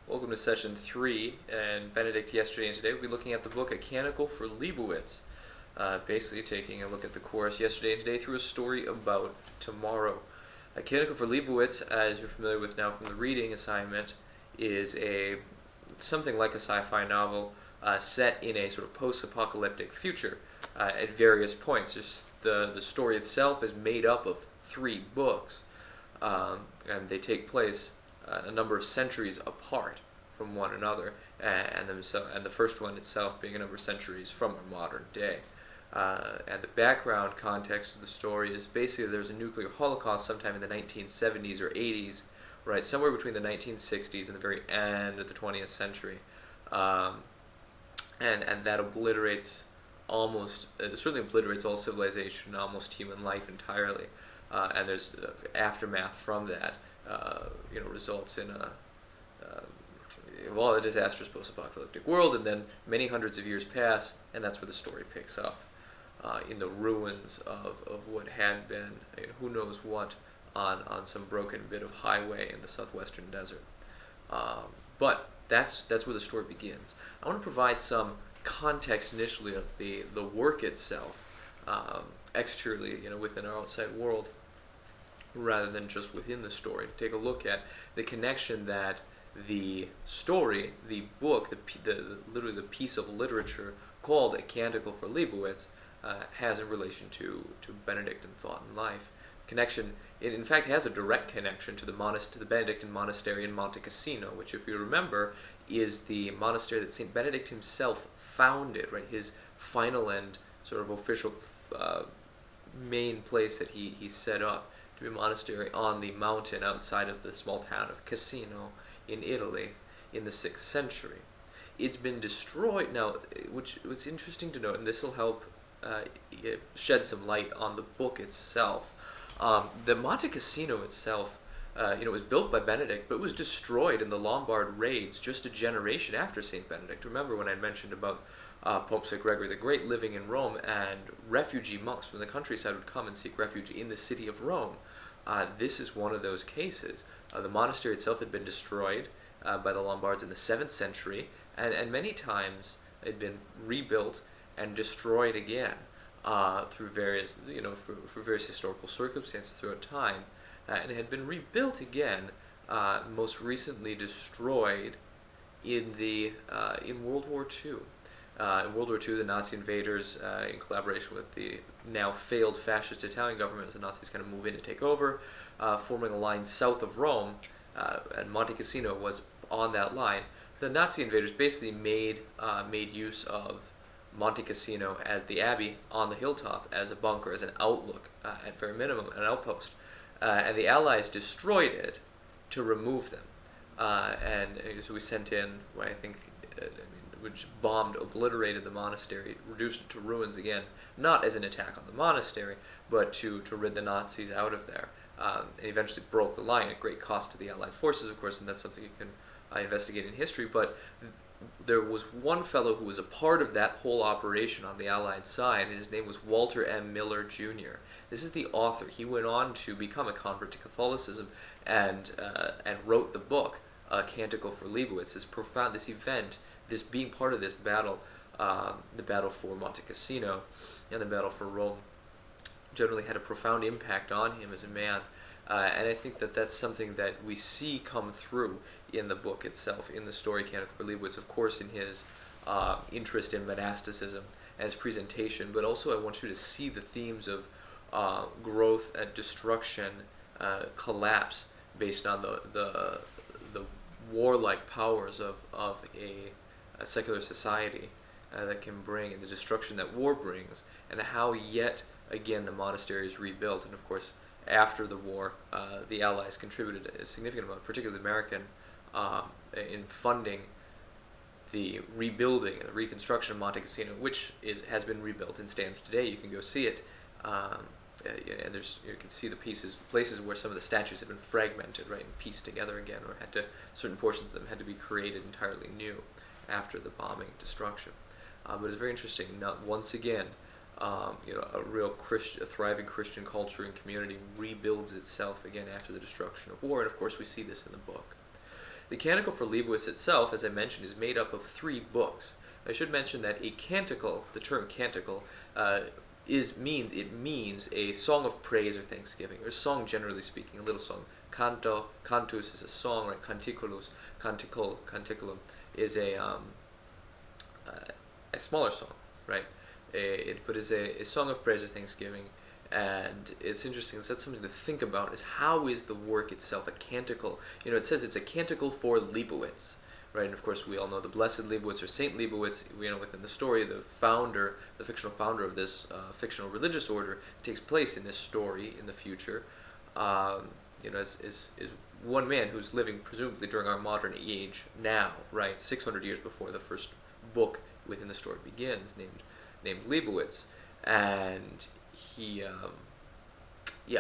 Welcome to session 3, and Benedict yesterday and today we'll be looking at the book A Canticle for Leibowitz. Basically taking a look at the course yesterday and today through a story about tomorrow. A Canticle for Leibowitz, as you're familiar with now from the reading assignment, is something like a sci-fi novel set in a sort of post-apocalyptic future at various points. The story itself is made up of 3 books, and they take place a number of centuries apart from one another, and the first one itself being a number of centuries from our modern day. And the background context of the story is basically there's a nuclear holocaust sometime in the 1970s or 80s, right, somewhere between the 1960s and the very end of the 20th century, and that obliterates certainly obliterates all civilization, almost human life entirely, and there's aftermath from that. Results in a disastrous post-apocalyptic world, and then many hundreds of years pass, and that's where the story picks up, in the ruins of what had been, who knows what, on some broken bit of highway in the southwestern desert. But that's where the story begins. I want to provide some context initially of the work itself, exteriorly, within our outside world, rather than just within the story, to take a look at the connection that the story, the book, literally the piece of literature called A Canticle for Leibowitz, has in relation to Benedict and thought and life. It in fact has a direct connection to the Benedictine monastery in Monte Cassino, which, if you remember, is the monastery that St. Benedict himself founded, right? His final and sort of official main place that he set up to be a monastery on the mountain outside of the small town of Cassino in Italy in the 6th century. It's been destroyed now, which was interesting to note, and this will help shed some light on the book itself. The Monte Cassino itself, was built by Benedict, but was destroyed in the Lombard raids just a generation after St. Benedict. Remember when I mentioned about Pope St. Gregory the Great living in Rome, and refugee monks from the countryside would come and seek refuge in the city of Rome. This is one of those cases. The monastery itself had been destroyed by the Lombards in the 7th century, and many times it had been rebuilt and destroyed again through various, for various historical circumstances throughout time, and it had been rebuilt again, most recently destroyed in World War II. In World War II, the Nazi invaders, in collaboration with the now failed fascist Italian government, as the Nazis kind of move in to take over, forming a line south of Rome, and Monte Cassino was on that line. The Nazi invaders basically made use of Monte Cassino at the abbey on the hilltop as a bunker, as an outlook, at very minimum, an outpost. And the Allies destroyed it to remove them. And so we sent in what I think, which bombed, obliterated the monastery, reduced it to ruins again, not as an attack on the monastery, but to rid the Nazis out of there. And eventually broke the line at great cost to the Allied forces, of course, and that's something you can investigate in history. But there was one fellow who was a part of that whole operation on the Allied side, and his name was Walter M. Miller, Jr. This is the author. He went on to become a convert to Catholicism and wrote the book, A Canticle for Leibowitz. This event, this being part of this battle, the battle for Monte Cassino and the battle for Rome, generally had a profound impact on him as a man. And I think that that's something that we see come through in the book itself, in the story Canticle for Leibowitz, of course, in his interest in monasticism as presentation, but also I want you to see the themes of growth and destruction, collapse, based on the warlike powers of a secular society that can bring, and the destruction that war brings, and how yet again the monastery is rebuilt. And of course, after the war, the Allies contributed a significant amount, particularly the American, in funding the rebuilding and the reconstruction of Monte Cassino, which has been rebuilt and stands today. You can go see it, and you can see the places where some of the statues have been fragmented, right, and pieced together again, or certain portions of them had to be created entirely new after the bombing destruction. But it's very interesting. Once again, a thriving Christian culture and community rebuilds itself again after the destruction of war, and of course we see this in the book. The Canticle for Leibowitz itself, as I mentioned, is made up of 3 books. I should mention that a canticle, the term canticle, means a song of praise or thanksgiving, or a song generally speaking, a little song. Cantus is a song, right? Canticulum is a smaller song, right? But is a song of praise or thanksgiving. And it's interesting, that's something to think about, is how is the work itself a canticle? It says it's a canticle for Leibowitz, right? And of course we all know the Blessed Leibowitz, or Saint Leibowitz, within the story, the fictional founder of this fictional religious order, takes place in this story in the future. Is one man who's living presumably during our modern age now, right? 600 years before the first book within the story begins, named Leibowitz. And he,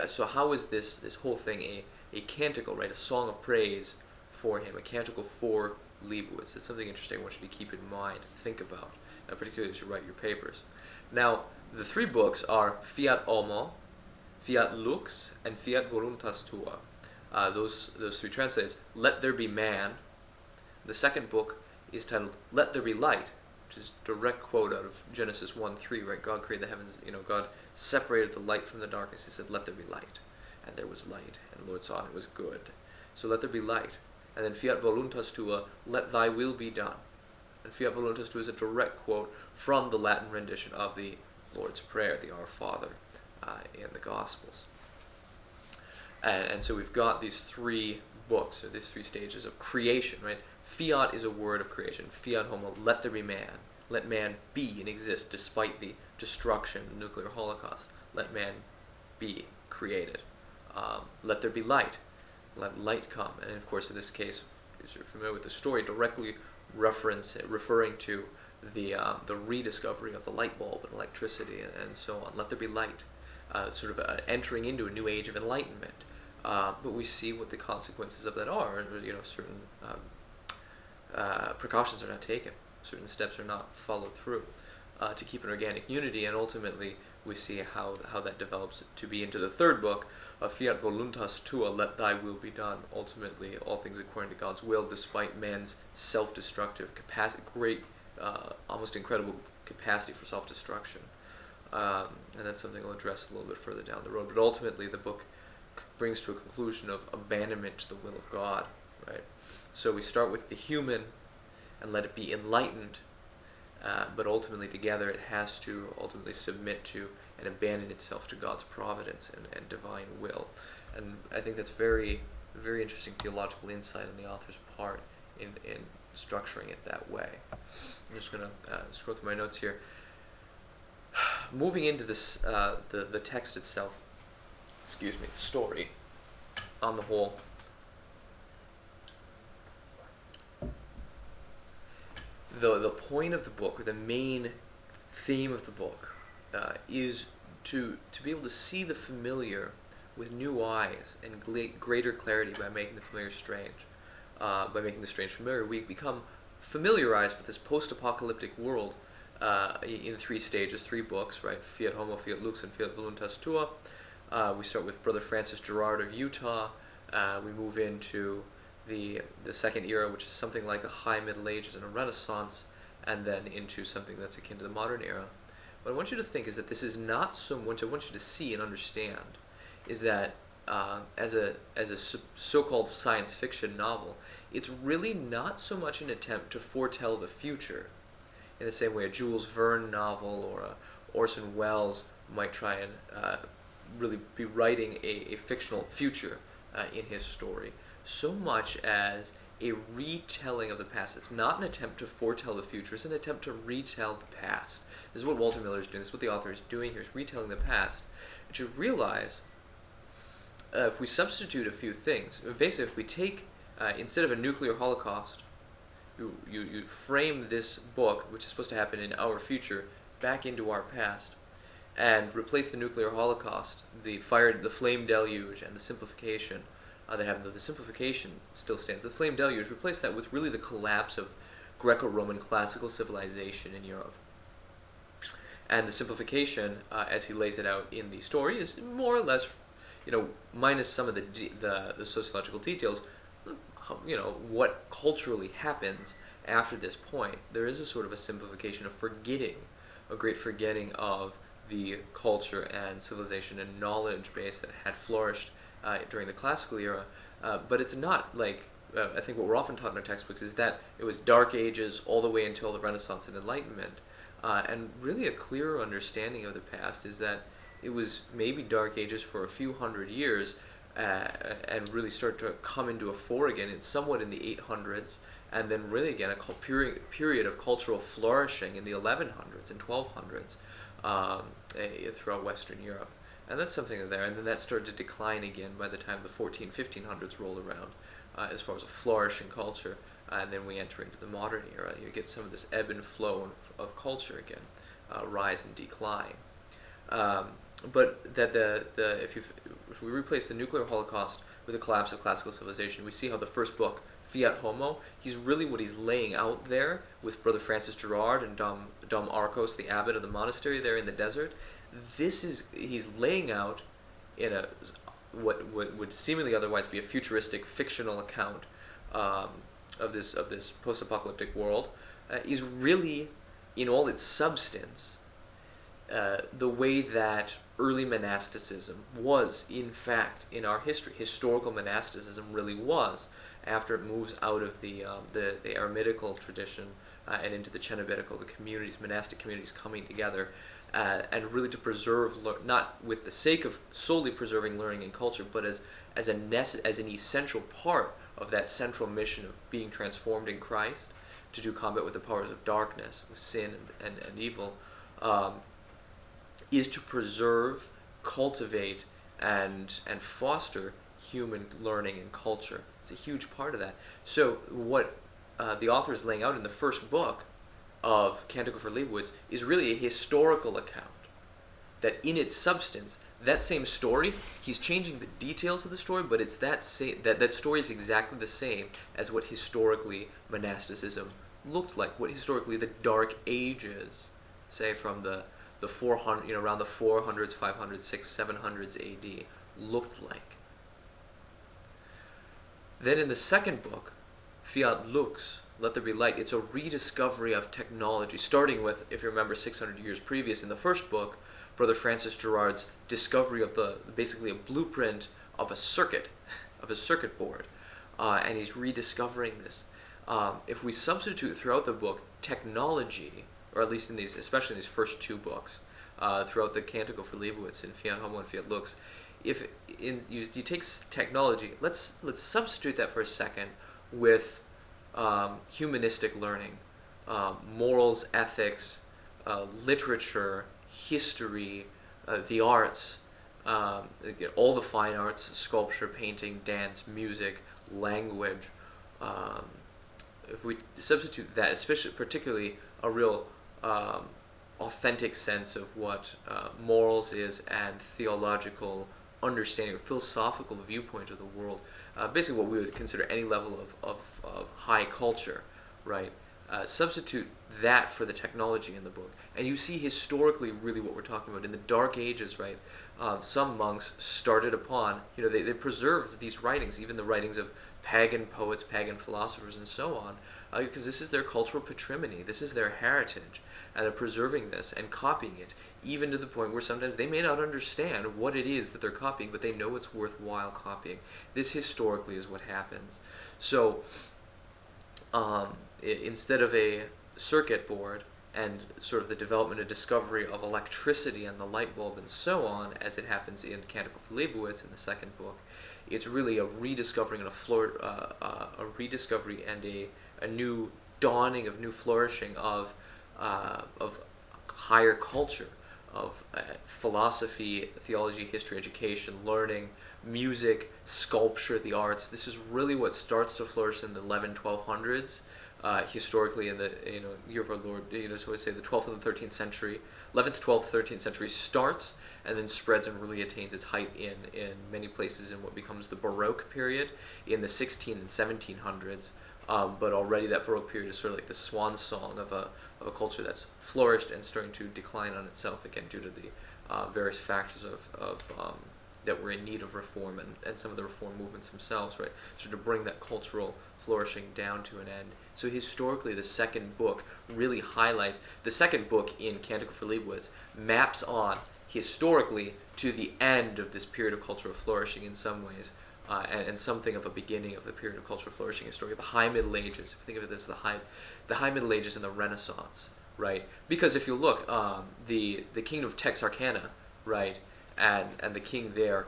so how is this whole thing a canticle, right? A song of praise for him, a canticle for Leibowitz. It's something interesting I want you to keep in mind, think about, particularly as you write your papers. Now, the 3 books are Fiat Homo, Fiat Lux, and Fiat Voluntas Tua. Those 3 translates, Let There Be Man. The second book is titled Let There Be Light, which is a direct quote out of Genesis 1:3, right? God created the heavens, God separated the light from the darkness. He said, let there be light. And there was light, and the Lord saw it was good. So let there be light. And then Fiat Voluntas Tua, let thy will be done. And Fiat Voluntas Tua is a direct quote from the Latin rendition of the Lord's Prayer, the Our Father, in the Gospels. And so we've got these 3 books, or these 3 stages of creation, right? Fiat is a word of creation. Fiat homo, let there be man. Let man be and exist despite the destruction, the nuclear holocaust. Let man be created. Let there be light. Let light come. And of course, in this case, as you're familiar with the story, directly referring to the rediscovery of the light bulb and electricity and so on. Let there be light. Sort of entering into a new age of enlightenment. But we see what the consequences of that are. Certain precautions are not taken. Certain steps are not followed through to keep an organic unity, and ultimately we see how that develops to be into the 3rd book of Fiat Voluntas Tua, let thy will be done. Ultimately, all things according to God's will, despite man's self-destructive capacity, great, almost incredible capacity for self-destruction. And that's something we'll address a little bit further down the road. But ultimately, the book brings to a conclusion of abandonment to the will of God, right? So we start with the human and let it be enlightened, but ultimately together it has to ultimately submit to and abandon itself to God's providence and divine will. And I think that's very, very interesting theological insight on the author's part in structuring it that way. I'm just going to scroll through my notes here. Moving into this, the text itself, story on the whole. The point of the book, or the main theme of the book, is to be able to see the familiar with new eyes and greater clarity by making the familiar strange. By making the strange familiar, we become familiarized with this post-apocalyptic world in 3 stages, 3 books, right? Fiat Homo, Fiat Lux, and Fiat Voluntas Tua. We start with Brother Francis Gerard of Utah. We move into the second era, which is something like the High Middle Ages and a Renaissance, and then into something that's akin to the modern era. What I want you to think is that this is not so much. I want you to see and understand is that as a so-called science fiction novel, it's really not so much an attempt to foretell the future, in the same way a Jules Verne novel or a Orson Welles might try and really be writing a fictional future in his story, so much as a retelling of the past. It's not an attempt to foretell the future, it's an attempt to retell the past. This is what Walter Miller is doing, this is what the author is doing here, is retelling the past. And you realize, if we substitute a few things, basically if we take, instead of a nuclear holocaust, you frame this book, which is supposed to happen in our future, back into our past, and replace the nuclear holocaust, the flame deluge, and the simplification that happened. The simplification still stands. The flame deluge, replace that with really the collapse of Greco-Roman classical civilization in Europe. And the simplification, as he lays it out in the story, is more or less, minus some of the sociological details, what culturally happens after this point, there is a sort of a simplification of forgetting, a great forgetting of the culture and civilization and knowledge base that had flourished during the classical era. But it's not like, I think what we're often taught in our textbooks is that it was Dark Ages all the way until the Renaissance and Enlightenment. And really a clearer understanding of the past is that it was maybe Dark Ages for a few hundred years, and really start to come into a fore again somewhat in the 800s, and then really again a period of cultural flourishing in the 1100s and 1200s throughout Western Europe. And that's something there, and then that started to decline again by the time the 1500s rolled around, as far as a flourishing culture, and then we enter into the modern era. You get some of this ebb and flow of culture again, rise and decline. But that if we replace the nuclear holocaust with the collapse of classical civilization, we see how the first book, Fiat Homo, what he's laying out there with Brother Francis Gerard and Dom Arcos, the abbot of the monastery there in the desert. He's laying out in what would seemingly otherwise be a futuristic fictional account of this post-apocalyptic world, is really, in all its substance, the way that early monasticism was, in fact, in our history. Historical monasticism really was, after it moves out of the Eremitical tradition and into the Cenobitical, the monastic communities coming together, and really to preserve, not with the sake of solely preserving learning and culture, but as an essential part of that central mission of being transformed in Christ, to do combat with the powers of darkness, with sin and evil, is to preserve, cultivate, and foster human learning and culture. It's a huge part of that. So what the author is laying out in the first book of Canticle for Leibowitz is really a historical account, that in its substance, that same story, he's changing the details of the story, but it's that story is exactly the same as what historically monasticism looked like, what historically the Dark Ages, say from the 400, around the 400s, 500s, 600s, 700s AD, looked like. Then in the second book, Fiat Lux, Let There Be Light, it's a rediscovery of technology, starting with, if you remember, 600 years previous in the first book, Brother Francis Gerard's discovery of basically a blueprint of a circuit board, and he's rediscovering this. If we substitute throughout the book technology, or at least especially in these first two books, throughout the Canticle for Leibowitz in Fiat Homo and Fiat Lux, if you take technology, let's substitute that for a second with humanistic learning, morals, ethics, literature, history, the arts, all the fine arts, sculpture, painting, dance, music, language. If we substitute that, particularly a real authentic sense of what morals is and theological understanding or philosophical viewpoint of the world, basically what we would consider any level of high culture, right? Substitute that for the technology in the book, and you see historically really what we're talking about. In the Dark Ages, right, some monks started upon, they preserved these writings, even the writings of pagan poets, pagan philosophers, and so on, because this is their cultural patrimony, this is their heritage, and they're preserving this and copying it, even to the point where sometimes they may not understand what it is that they're copying, but they know it's worthwhile copying. This historically is what happens. So instead of a circuit board and sort of the development and discovery of electricity and the light bulb and so on, as it happens in Canticle for Leibowitz in the second book, it's really a rediscovering and a rediscovery and a new dawning of new flourishing of higher culture, of philosophy, theology, history, education, learning, music, sculpture, the arts. This is really what starts to flourish in the 1200s. Historically, in the year of our Lord, so I say the 12th and the 13th century, 11th, 12th, 13th century starts and then spreads and really attains its height in many places in what becomes the Baroque period in the 16 and 1700s. But already that Baroque period is sort of like the swan song of a culture that's flourished and starting to decline on itself again due to the various factors of that were in need of reform, and some of the reform movements themselves, right? So to bring that cultural flourishing down to an end. So historically, the second book really highlights, the second book in Canticle for Leibowitz maps on historically to the end of this period of cultural flourishing in some ways, and something of a beginning of the period of cultural flourishing historically, the High Middle Ages. Think of it as the High Middle Ages and the Renaissance, right? Because if you look, the kingdom of Texarkana, right, and the king there,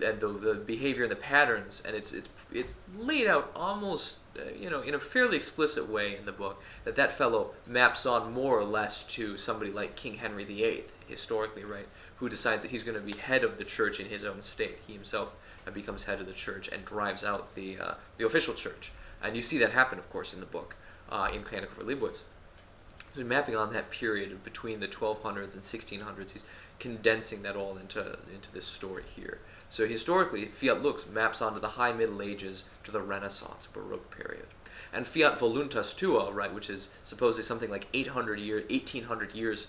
and the behavior and the patterns, and it's laid out almost in a fairly explicit way in the book, that fellow maps on more or less to somebody like King Henry VIII historically, right, who decides that he's going to be head of the church in his own state. He himself becomes head of the church and drives out the official church, and you see that happen, of course, in the book in Canticle for Leibowitz. So mapping on that period between the 1200s and 1600s, he's condensing that all into this story here. So historically, Fiat Lux maps onto the High Middle Ages to the Renaissance, Baroque period. And Fiat Voluntas Tua, right, which is supposedly something like 1800 years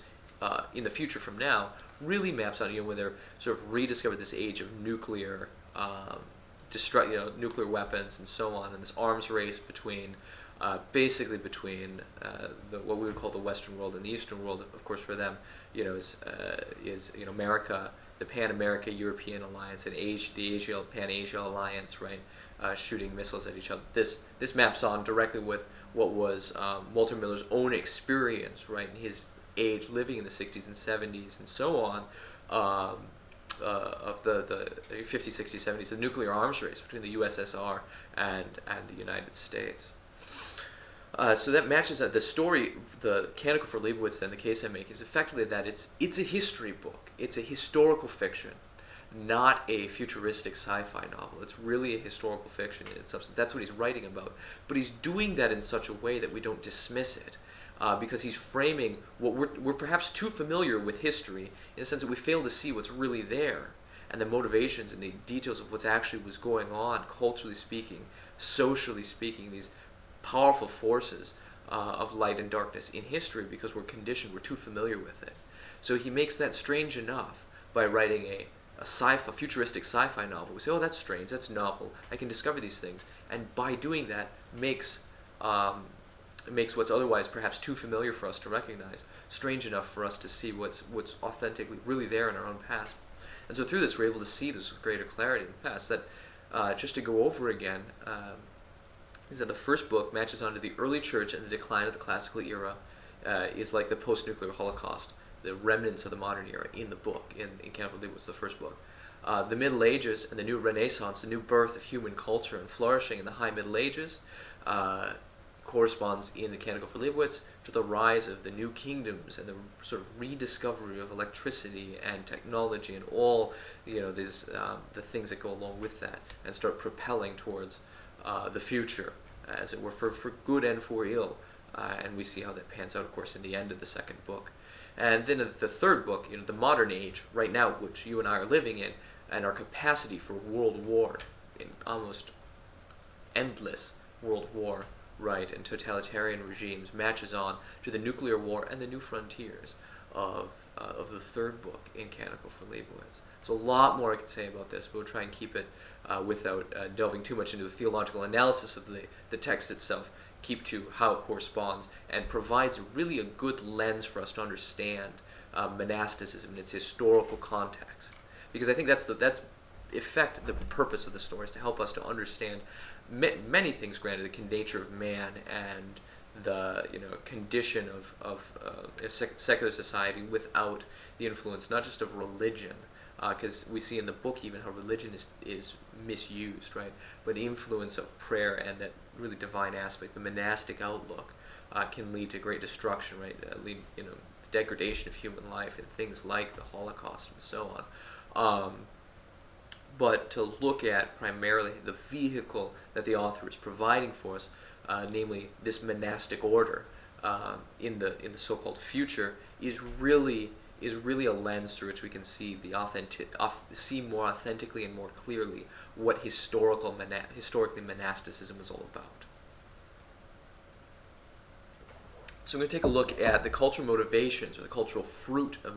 in the future from now, really maps on when they're sort of rediscovered this age of nuclear nuclear weapons and so on, and this arms race between basically between what we would call the Western world and the Eastern world. Of course, for them, is America, the Pan-America European alliance, and the Pan-Asia alliance, right, shooting missiles at each other. This maps on directly with what was Walter Miller's own experience, right, in his age living in the 60s and 70s and so on, of the 50s, 60s, 70s, the nuclear arms race between the USSR and the United States. So that matches the story. The Canticle for Leibowitz, then, the case I make is effectively that it's a history book. It's a historical fiction, not a futuristic sci-fi novel. It's really a historical fiction in its substance. That's what he's writing about. But he's doing that in such a way that we don't dismiss it, because he's framing what we're perhaps too familiar with history in the sense that we fail to see what's really there, and the motivations and the details of what's actually was going on, culturally speaking, socially speaking, these powerful forces of light and darkness in history, because we're conditioned, we're too familiar with it. So he makes that strange enough by writing a futuristic sci-fi novel. We say, oh, that's strange, that's novel, I can discover these things. And by doing that, makes what's otherwise perhaps too familiar for us to recognize strange enough for us to see what's authentically really there in our own past. And so through this, we're able to see this with greater clarity in the past. That, just to go over again, is that the first book matches onto the early church and the decline of the classical era, is like the post-nuclear Holocaust, the remnants of the modern era in the book, in Canticle for Leibowitz, the first book. The Middle Ages and the new Renaissance, the new birth of human culture and flourishing in the High Middle Ages, corresponds in the Canticle for Leibowitz to the rise of the new kingdoms and the sort of rediscovery of electricity and technology and all these the things that go along with that, and start propelling towards the future, as it were, for good and for ill. And we see how that pans out, of course, in the end of the second book. And then the third book, the modern age, right now, which you and I are living in, and our capacity for world war, in almost endless world war, right, and totalitarian regimes, matches on to the nuclear war and the new frontiers of the third book in Canticle for Leibowitz. So a lot more I could say about this, but we'll try and keep it without delving too much into the theological analysis of the text itself. Keep to how it corresponds, and provides really a good lens for us to understand monasticism in its historical context. Because I think that's the purpose of the story, is to help us to understand many things, granted, the nature of man and the condition of a secular society without the influence not just of religion, because we see in the book even how religion is misused, right? But the influence of prayer and that really divine aspect, the monastic outlook, can lead to great destruction, right? Lead the degradation of human life and things like the Holocaust and so on. But to look at primarily the vehicle that the author is providing for us, namely this monastic order in the so-called future, is really a lens through which we can see see more authentically and more clearly what historically monasticism is all about. So I'm going to take a look at the cultural motivations or the cultural fruit of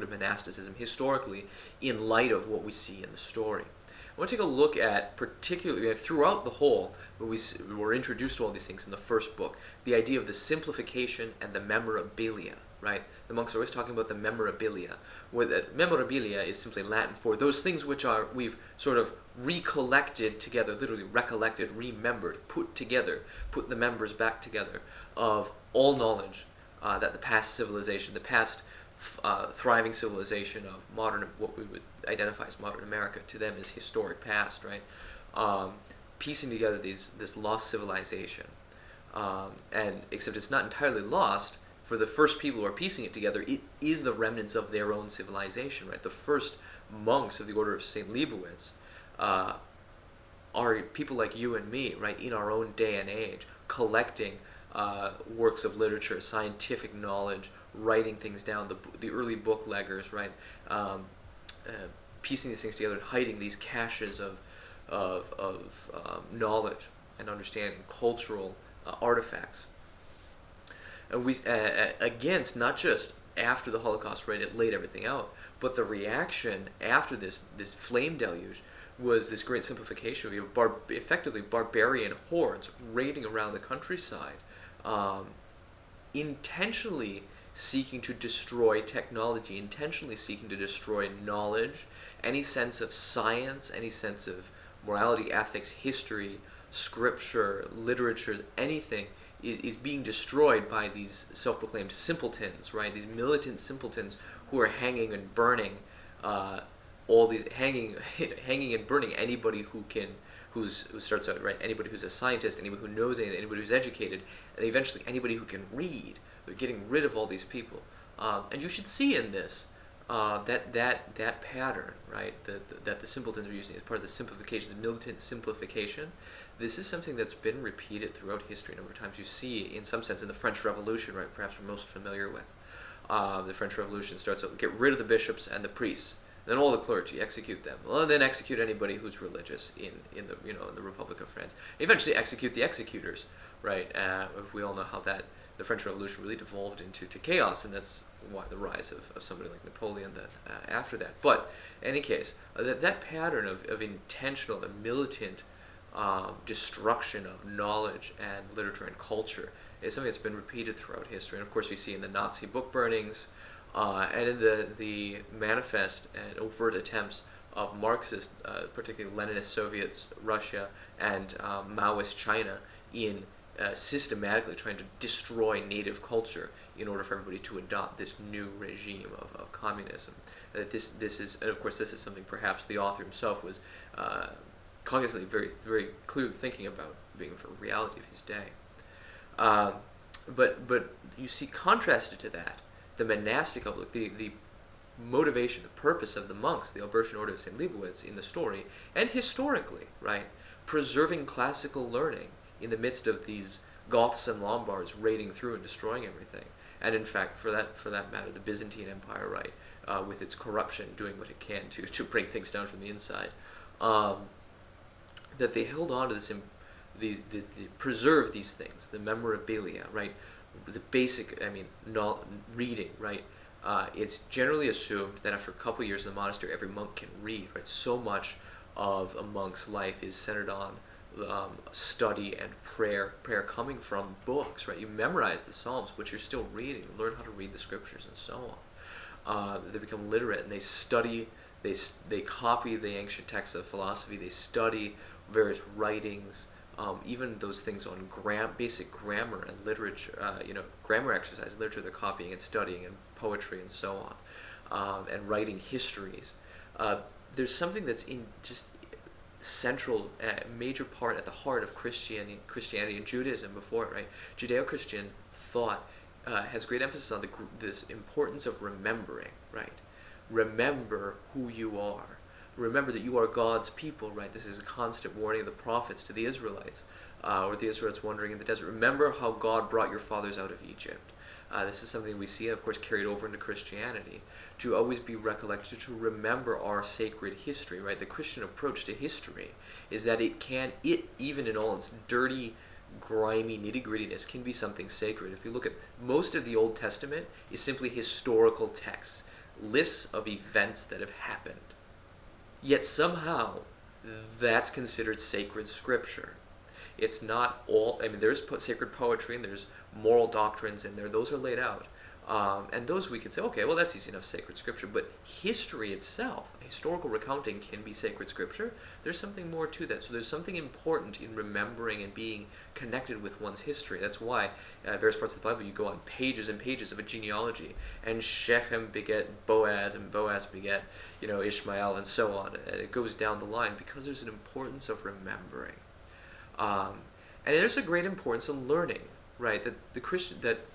monasticism historically in light of what we see in the story. I want to take a look at, particularly throughout the whole, we're introduced to all these things in the first book, the idea of the simplification and the memorabilia, right? The monks are always talking about the memorabilia, where the memorabilia is simply Latin for those things which we've sort of recollected together, literally recollected, remembered, put together, put the members back together of all knowledge that the past civilization, the past thriving civilization of modern, what we would identify as modern America, to them is historic past, right? Piecing together this lost civilization, and except it's not entirely lost. For the first people who are piecing it together, it is the remnants of their own civilization, right? The first monks of the order of St. Leibowitz are people like you and me, right, in our own day and age, collecting works of literature, scientific knowledge, writing things down, the early bookleggers, right, piecing these things together and hiding these caches of knowledge and understanding, cultural artifacts. And we against not just after the Holocaust, right, it laid everything out, but the reaction after this flame deluge was this great simplification. We have effectively barbarian hordes raiding around the countryside, intentionally seeking to destroy technology, intentionally seeking to destroy knowledge, any sense of science, any sense of morality, ethics, history, scripture, literatures, anything is being destroyed by these self-proclaimed simpletons, right? These militant simpletons who are hanging and burning hanging and burning anybody who starts out, right? Anybody who's a scientist, anybody who knows anything, anybody who's educated, and eventually anybody who can read. They're getting rid of all these people, and you should see in this that pattern, right? That the simpletons are using as part of the simplification, the militant simplification. This is something that's been repeated throughout history a number of times. You see, in some sense, in the French Revolution, right? Perhaps we're most familiar with. The French Revolution starts out, get rid of the bishops and the priests, then all the clergy, execute them. Well, and then execute anybody who's religious in the Republic of France. Eventually, execute the executors, right? We all know how that the French Revolution really devolved into chaos, and that's why the rise of somebody like Napoleon after that. But in any case, that pattern of intentional and militant destruction of knowledge and literature and culture is something that's been repeated throughout history. And of course, we see in the Nazi book burnings and in the manifest and overt attempts of Marxist, particularly Leninist Soviets, Russia, and Maoist China in systematically trying to destroy native culture in order for everybody to adopt this new regime of communism. This is, and of course, this is something perhaps the author himself was cognizantly very, very clearly thinking about, being a reality of his day. But you see, contrasted to that, the monastic outlook, the motivation, the purpose of the monks, the Albertian Order of St. Leibowitz in the story, and historically, right, preserving classical learning in the midst of these Goths and Lombards raiding through and destroying everything. And in fact, for that matter, the Byzantine Empire, right, with its corruption, doing what it can to bring things down from the inside, that they held on to they preserve these things, the memorabilia, right, the basic, reading, right. It's generally assumed that after a couple of years in the monastery, every monk can read, right. So much of a monk's life is centered on study and prayer coming from books, right? You memorize the Psalms, but you're still reading, learn how to read the scriptures and so on. They become literate and they study, they copy the ancient texts of philosophy, they study various writings, even those things on basic grammar and literature, grammar exercise, literature they're copying and studying, and poetry and so on, and writing histories. There's something that's in just central, major part at the heart of Christianity and Judaism before it, right? Judeo-Christian thought has great emphasis on this importance of remembering, right? Remember who you are. Remember that you are God's people, right? This is a constant warning of the prophets to the Israelites, or the Israelites wandering in the desert. Remember how God brought your fathers out of Egypt. This is something we see, of course, carried over into Christianity, to always be recollected, to remember our sacred history, right? The Christian approach to history is that it even in all its dirty, grimy nitty-grittiness can be something sacred. If you look at most of the Old Testament is simply historical texts, lists of events that have happened. Yet somehow that's considered sacred scripture. It's not all, I mean, there's sacred poetry and there's moral doctrines in there. Those are laid out. And those we could say, okay, well, that's easy enough, sacred scripture. But history itself, historical recounting can be sacred scripture. There's something more to that. So there's something important in remembering and being connected with one's history. That's why various parts of the Bible, you go on pages and pages of a genealogy, and Shechem beget Boaz, and Boaz beget, Ishmael, and so on. And it goes down the line because there's an importance of remembering. And there's a great importance in learning. Right, that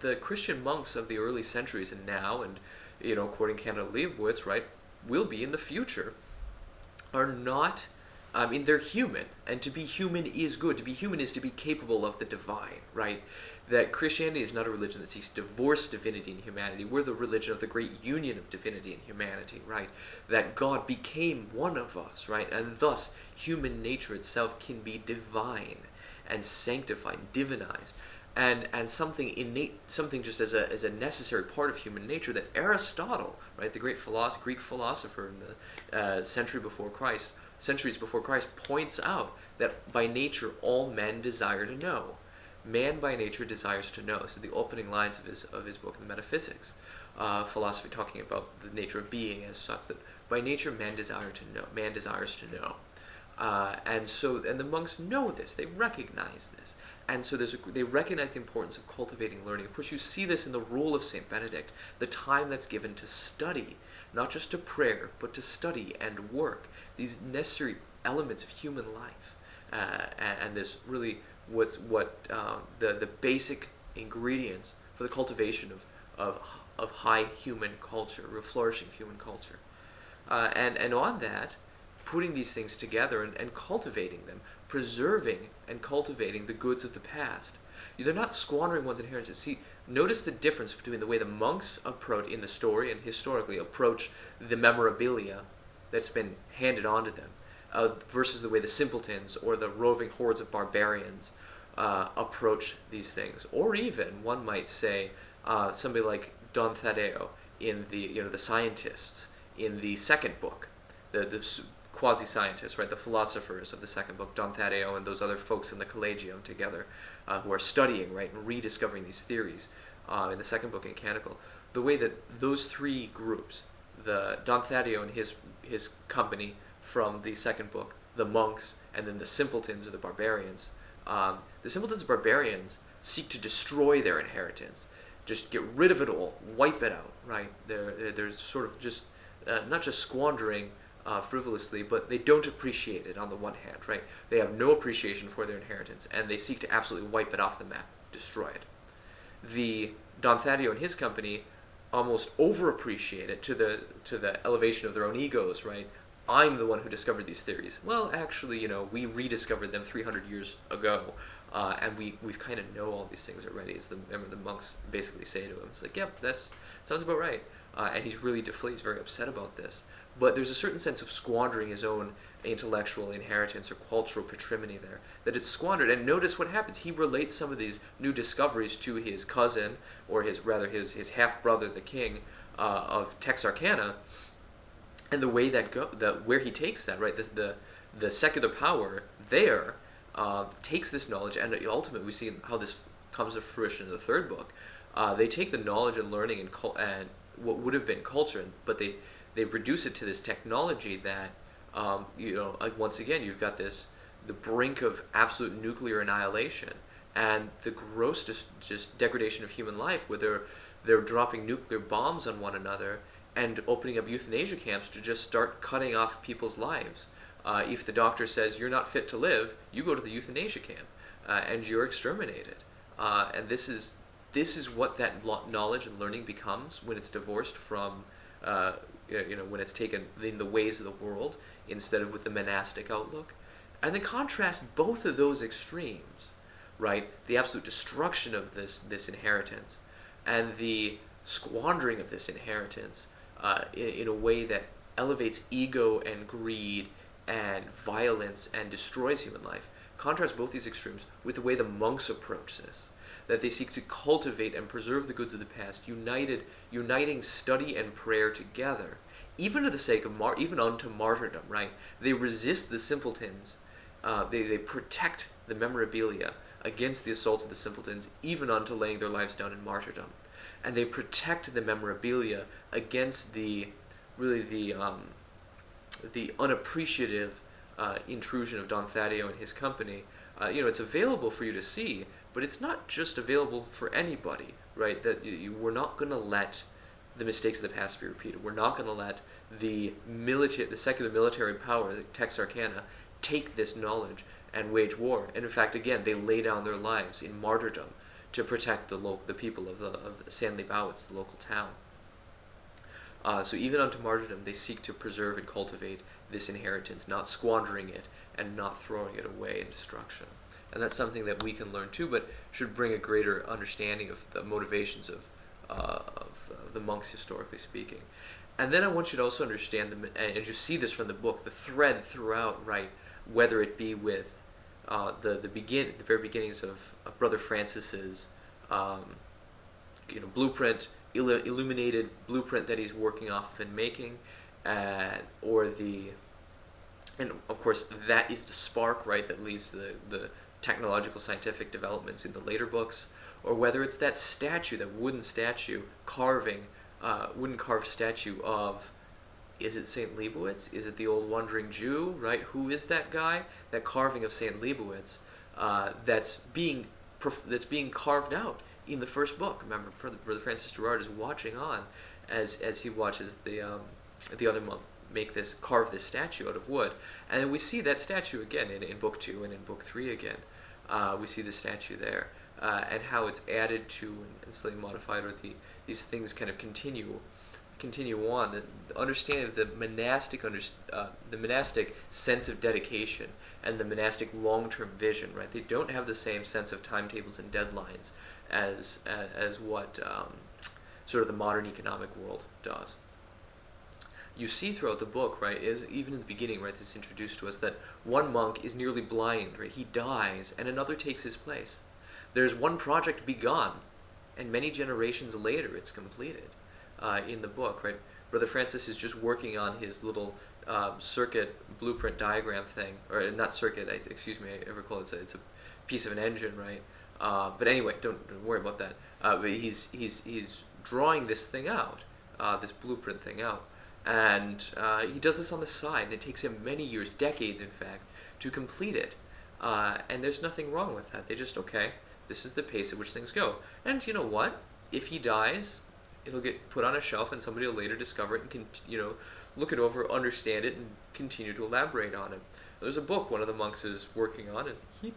the Christian monks of the early centuries and now, and according to Canticle Leibowitz, right, will be in the future, are not. They're human, and to be human is good. To be human is to be capable of the divine. Right, that Christianity is not a religion that seeks to divorce divinity and humanity. We're the religion of the great union of divinity and humanity. Right, that God became one of us. Right, and thus human nature itself can be divine and sanctified, divinized. And something innate, something just as a necessary part of human nature that Aristotle, right, the great Greek philosopher in the centuries before Christ, points out that by nature all men desire to know. Man by nature desires to know. This is the opening lines of his book, The Metaphysics, philosophy, talking about the nature of being as such. That by nature man desires to know. And the monks know this. They recognize this. And so they recognize the importance of cultivating learning. Of course, you see this in the rule of St. Benedict, the time that's given to study, not just to prayer, but to study and work, these necessary elements of human life. And this really the basic ingredients for the cultivation of high human culture, flourishing human culture. And on that, putting these things together and cultivating them, preserving and cultivating the goods of the past. They're not squandering one's inheritance. See, notice the difference between the way the monks approach in the story and historically approach the memorabilia that's been handed on to them versus the way the simpletons or the roving hordes of barbarians approach these things. Or even, one might say, somebody like Don Thadeo in the scientists in the second book, the quasi-scientists, right, the philosophers of the second book, Don Thadeo and those other folks in the Collegium together who are studying, right, and rediscovering these theories in the second book in Canticle. The way that those three groups, the Don Thadeo and his company from the second book, the monks, and then the simpletons or the barbarians, seek to destroy their inheritance, just get rid of it all, wipe it out, right? They're sort of just not just squandering frivolously, but they don't appreciate it on the one hand, right? They have no appreciation for their inheritance, and they seek to absolutely wipe it off the map, destroy it. The Don Thadeo and his company almost overappreciate it to the elevation of their own egos, right? I'm the one who discovered these theories. Well, actually, we rediscovered them 300 years ago, and we've kind of know all these things already, as the monks basically say to him. It's like, yep, that sounds about right. And he's really deflated, he's very upset about this. But there's a certain sense of squandering his own intellectual inheritance or cultural patrimony there, that it's squandered. And notice what happens. He relates some of these new discoveries to his cousin, or his half-brother, the king of Texarkana, and the way where he takes that, right? The secular power there takes this knowledge, and ultimately we see how this comes to fruition in the third book. They take the knowledge and learning and what would have been culture, but they reduce it to this technology that, once again, you've got the brink of absolute nuclear annihilation and the gross just degradation of human life, where they're dropping nuclear bombs on one another and opening up euthanasia camps to just start cutting off people's lives. If the doctor says you're not fit to live, you go to the euthanasia camp and you're exterminated. And this is what that knowledge and learning becomes when it's divorced from when it's taken in the ways of the world instead of with the monastic outlook. And then contrast both of those extremes, right? The absolute destruction of this inheritance and the squandering of this inheritance in a way that elevates ego and greed and violence and destroys human life. contrast both these extremes with the way the monks approach this, that they seek to cultivate and preserve the goods of the past, uniting study and prayer together, even to the sake of even unto martyrdom, right? They resist the simpletons. They protect the memorabilia against the assaults of the simpletons, even unto laying their lives down in martyrdom. And they protect the memorabilia against the unappreciative intrusion of Don Thaddeus and his company. It's available for you to see, but it's not just available for anybody, right? That we're not going to let the mistakes of the past be repeated. We're not going to let the secular military power, the Texarkana, take this knowledge and wage war. And in fact, again, they lay down their lives in martyrdom to protect the people of San Leibowitz, the local town. So even unto martyrdom, they seek to preserve and cultivate this inheritance, not squandering it and not throwing it away in destruction. And that's something that we can learn too, but should bring a greater understanding of the motivations of the monks, historically speaking. And then I want you to also understand, and you see this from the book, the thread throughout, right? Whether it be with the very beginnings of Brother Francis's blueprint, illuminated blueprint that he's working off and making, and of course that is the spark, right, that leads to the technological scientific developments in the later books, or whether it's that statue, that wooden carved statue of, is it St. Leibowitz? Is it the old wandering Jew, right? Who is that guy? That carving of St. Leibowitz that's being carved out in the first book. Remember, Brother Francis Gerard is watching on as he watches the other monk carve this statue out of wood. And then we see that statue again in Book 2 and in Book 3 again. We see the statue there, and how it's added to and slightly modified, or these things kind of continue on. The understanding of the monastic sense of dedication and the monastic long-term vision, right? They don't have the same sense of timetables and deadlines as what sort of the modern economic world does. You see throughout the book, right, even in the beginning, right, this is introduced to us, that one monk is nearly blind, right? He dies, and another takes his place. There's one project begun, and many generations later it's completed in the book, right? Brother Francis is just working on his little circuit blueprint diagram thing, or not circuit, I recall it's a piece of an engine, right? But anyway, don't worry about that. But he's drawing this thing out, this blueprint thing out. And he does this on the side, and it takes him many years, decades in fact, to complete it. And there's nothing wrong with that. They just, okay, this is the pace at which things go. And you know what? If he dies, it'll get put on a shelf, and somebody will later discover it and look it over, understand it, and continue to elaborate on it. There's a book one of the monks is working on, and he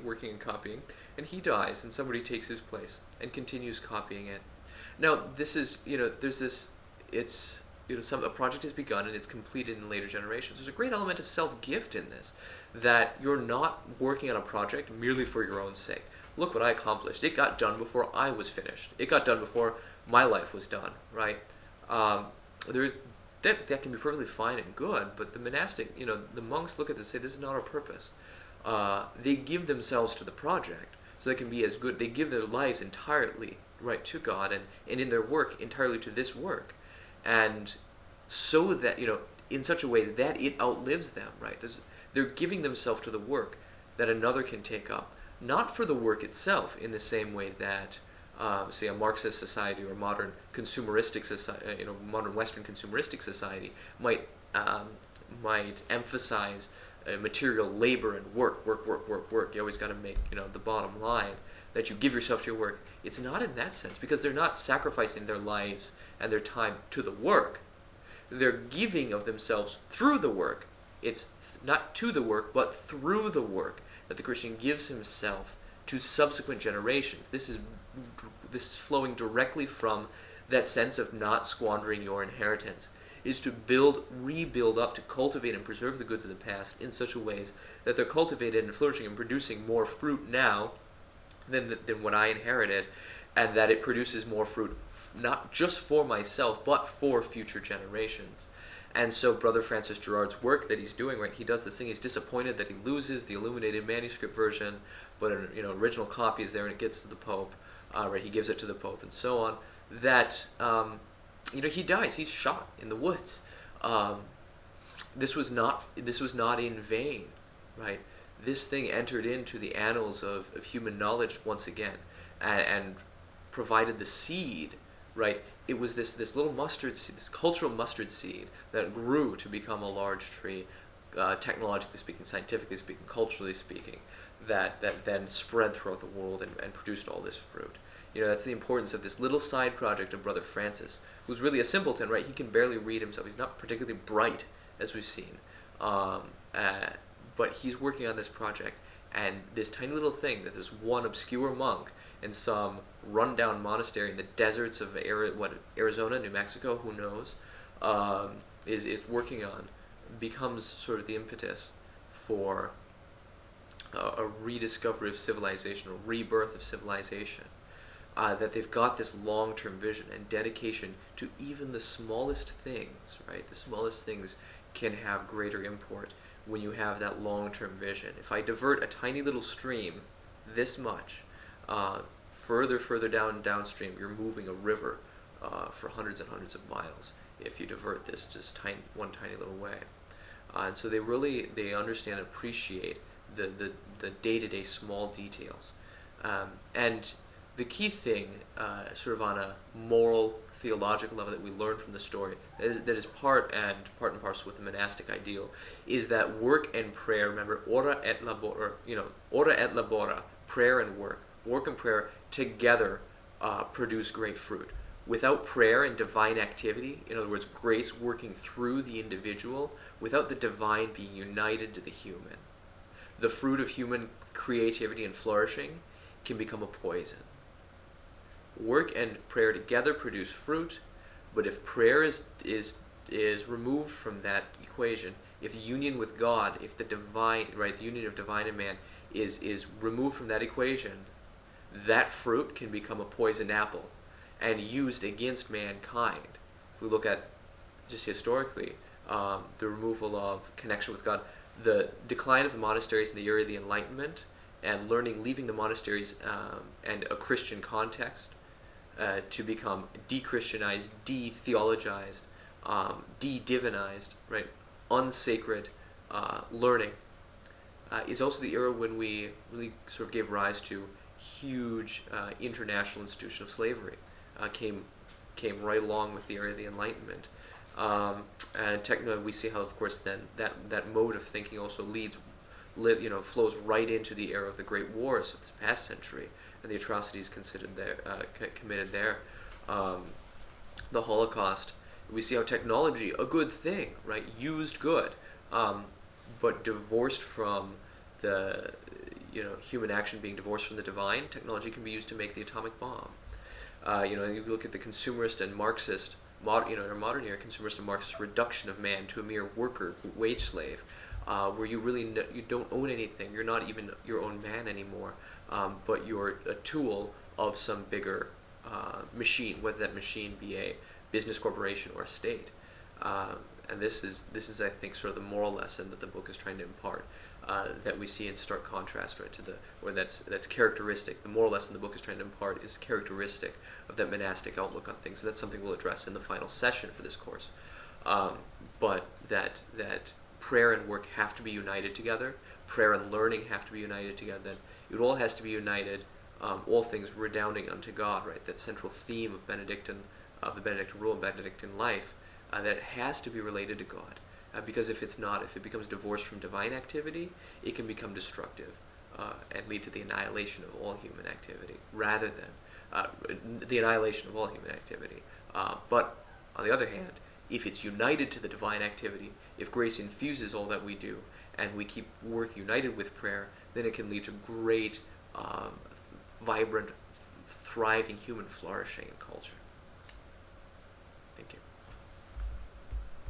working and copying, and he dies, and somebody takes his place and continues copying it. Now, this is, there's this, it's, a project is begun and it's completed in later generations. There's a great element of self-gift in this, that you're not working on a project merely for your own sake. Look what I accomplished. It got done before I was finished. It got done before my life was done, right? That can be perfectly fine and good, but the monastic, the monks look at this and say, this is not our purpose. They give themselves to the project so they can be as good. They give their lives entirely, right, to God, and in their work entirely to this work. And so that, in such a way that it outlives them, right? They're giving themselves to the work that another can take up, not for the work itself in the same way that, say, a Marxist society or modern consumeristic society, modern Western consumeristic society might emphasize material labor and work. You always got to make, the bottom line, that you give yourself to your work. It's not in that sense, because they're not sacrificing their lives and their time to the work. They're giving of themselves through the work. It's not to the work, but through the work that the Christian gives himself to subsequent generations. This is flowing directly from that sense of not squandering your inheritance, is to rebuild up, to cultivate and preserve the goods of the past in such a ways that they're cultivated and flourishing and producing more fruit now than what I inherited, and that it produces more fruit, not just for myself, but for future generations. And so Brother Francis Gerard's work that he's doing, right, he does this thing, he's disappointed that he loses the illuminated manuscript version, but an original copy is there and it gets to the Pope, right, he gives it to the Pope and so on, that, he dies, he's shot in the woods. This was not in vain, right? This thing entered into the annals of human knowledge once again, and provided the seed, right? It was this little mustard seed, this cultural mustard seed that grew to become a large tree, technologically speaking, scientifically speaking, culturally speaking, that then spread throughout the world and produced all this fruit. That's the importance of this little side project of Brother Francis, who's really a simpleton, right? He can barely read himself. He's not particularly bright, as we've seen. But he's working on this project, and this tiny little thing that this one obscure monk in some rundown monastery in the deserts of Arizona, New Mexico, who knows, is working on, becomes sort of the impetus for a rediscovery of civilization, a rebirth of civilization. That they've got this long-term vision and dedication to even the smallest things, right? The smallest things can have greater import when you have that long-term vision. If I divert a tiny little stream this much, further downstream, you're moving a river for hundreds and hundreds of miles if you divert this just one tiny little way. And so they understand and appreciate the day-to-day small details. And the key thing, sort of on a moral, theological level that we learn from the story, that is part and parcel with the monastic ideal, is that work and prayer, remember, ora et labora, prayer and work and prayer together produce great fruit. Without prayer and divine activity, in other words, grace working through the individual, without the divine being united to the human, the fruit of human creativity and flourishing can become a poison. Work and prayer together produce fruit, but if prayer is removed from that equation, if the union with God, if the divine, right, the union of divine and man is removed from that equation, that fruit can become a poisoned apple and used against mankind. If we look at just historically, the removal of connection with God, the decline of the monasteries in the era of the Enlightenment, and leaving the monasteries and a Christian context, to become de-Christianized, de-theologized, de-divinized, right, unsacred learning, is also the era when we really sort of gave rise to huge international institution of slavery. Came right along with the era of the Enlightenment. And we see how, of course, then that mode of thinking also flows right into the era of the great wars of this past century, and the atrocities committed there, the Holocaust. We see how technology, a good thing, right, used good, but divorced from the human action being divorced from the divine, technology can be used to make the atomic bomb. You look at the consumerist and Marxist, in our modern era, consumerist and Marxist reduction of man to a mere worker, wage slave, where you don't own anything. You're not even your own man anymore, but you're a tool of some bigger machine, whether that machine be a business corporation or a state. And this is, I think, sort of the moral lesson that the book is trying to impart, that we see in stark contrast, right, that's characteristic. The moral lesson the book is trying to impart is characteristic of that monastic outlook on things. So that's something we'll address in the final session for this course. But that prayer and work have to be united together. Prayer and learning have to be united together. It all has to be united. All things redounding unto God, right? That central theme of the Benedictine rule and Benedictine life, that it has to be related to God. Because if it becomes divorced from divine activity, it can become destructive and lead to the annihilation of all human activity, rather than the annihilation of all human activity. But on the other hand, if it's united to the divine activity, if grace infuses all that we do, and we keep work united with prayer, then it can lead to great, vibrant, thriving human flourishing and culture. Thank you.